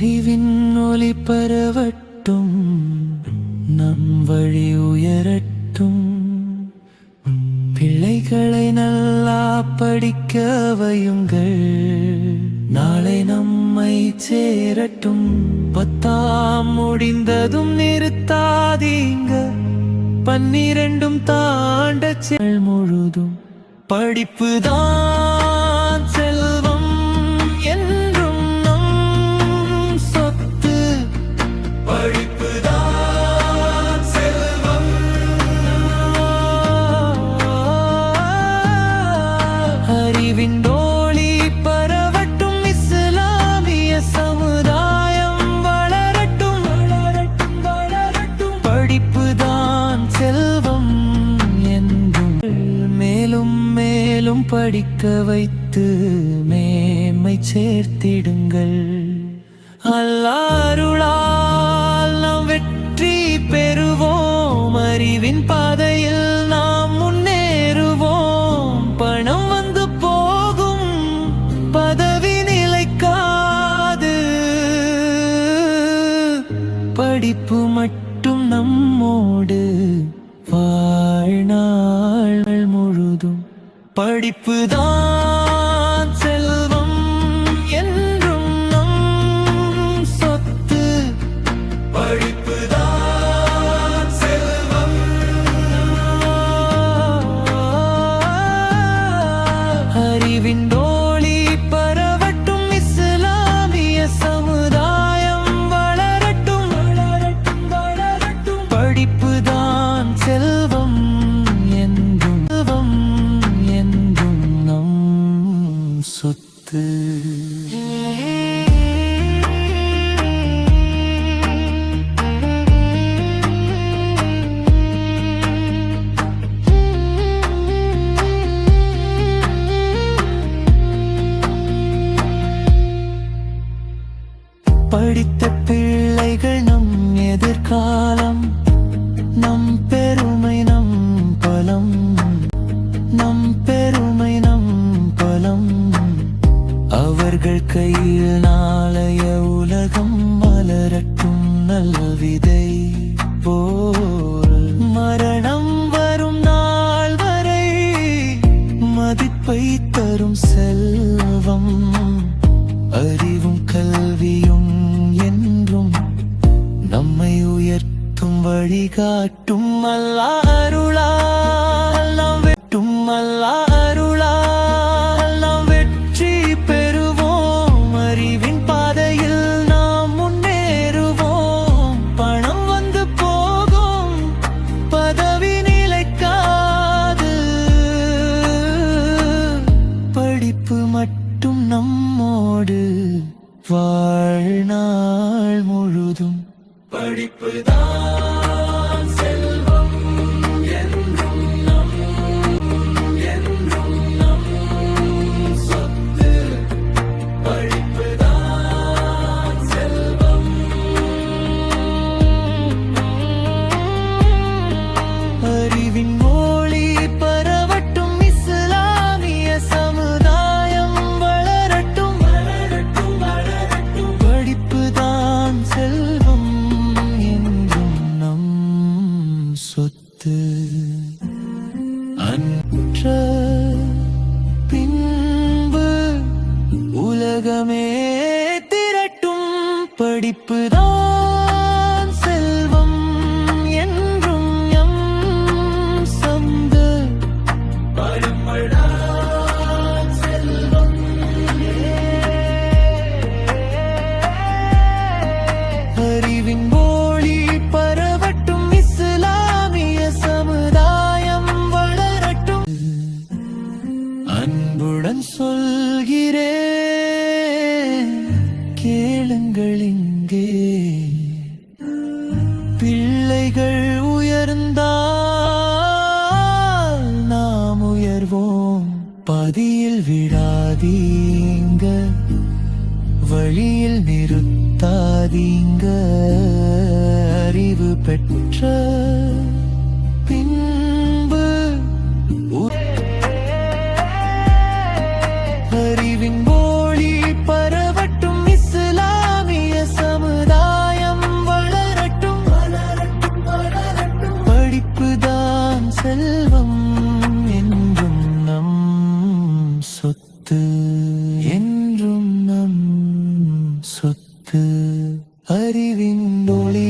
அறிவின் ஒளி பரவட்டும், நம் வழி உயரட்டும். பிள்ளைகளை நல்லா படிக்க வையுங்கள், நாளை நம்மை சேரட்டும். 10ஆம் முடிந்ததும் நிறுத்தாதீங்க, 12 தாண்ட செல் முழுதும். படிப்புதான் செல்வம் என்றும் நம் சொத்து. படிப்புதான் செல்வம். அறிவின் ஒளி பரவட்டும், இஸ்லாமிய சமுதாயம் வளரட்டும், வளரட்டும், வளரட்டும். படிப்புதான் செல்வம் என்றும் மேலும் மேலும் படிக்க வைத்து மேன்மை சேர்த்திடுங்கள். அல்லாஹ் அருளால் நாம் வெற்றி பெறுவோம், அறிவின் பாதையில் நாம் முன்னேறுவோம். பணம் வந்து போகும், பதவி நிலைக்காது, படிப்பு மட்டும் நம்மோடு வாழ்நாள் முழுதும். படிப்புதான் செல்வம் என்றும் நம் சொத்து. படிப்புதான் செல்வம். அறிவின் ஒளி பரவட்டும், இஸ்லாமிய சமுதாயம் வளரட்டும், வளரட்டும், வளரட்டும். படிப்புதான் செல்வம் என்றும் நம் சொத்து. படித்த பிள்ளைகள் நம் எதிர்காலம், நம் பெருமை நம் பலம், நம் பெருமை நம் பலம். அவர்கள் கையில் நாளைய உலகம் மலரட்டும், நல்விதை போல். மரணம் வரும் நாள் வரை மதிப்பை தரும் செல்வம், அறிவும் கல்வியும் என்றும் நம்மை உயர்த்தும் வழிகாட்டும். அல்லாஹ் அருளால் நாம் வெட்டும், அல்லாஹ் அருளால் நாம் வெற்றி பெறுவோம். அறிவின் பாதையில் நாம் முன்னேறுவோம். பணம் வந்து போகும், பதவி நிலைக்காது, படிப்பு மட்டும் நம்மோடு வாழ்நாள் முழுதும். படிப்புதான் செல்வம் என்றும் நம் சொத்து. படிப்புதான் செல்வம். அறிவின் ஒளி பரவட்டும், இஸ்லாமிய சமுதாயம் வளரட்டும், வளரட்டும், வளரட்டும். படிப்புதான் செல்வம் என்றும் நம் சொத்து. அன்ற பின்பு உலகமே திரட்டும், படிப்புதான் செல்வம் என்றும் எம் சொந்து. படிப்புதான் செல்வம். அறிவின் ஒளி பரவட்டும், இஸ்லாமிய சமுதாயம் வளரட்டும். அன்புடன் சொல்கிறேன், கேளுங்கள் இங்கே. பிள்ளைகள் உயர்ந்தால் நாம் உயர்வோம். பதியில் விடாதீங்க, வழியில் நிறுத்தாதீங்க. அறிவு பெற்ற பின்பு அறிவின் ஒளி பரவட்டும், இஸ்லாமிய அறிவின் ஒளி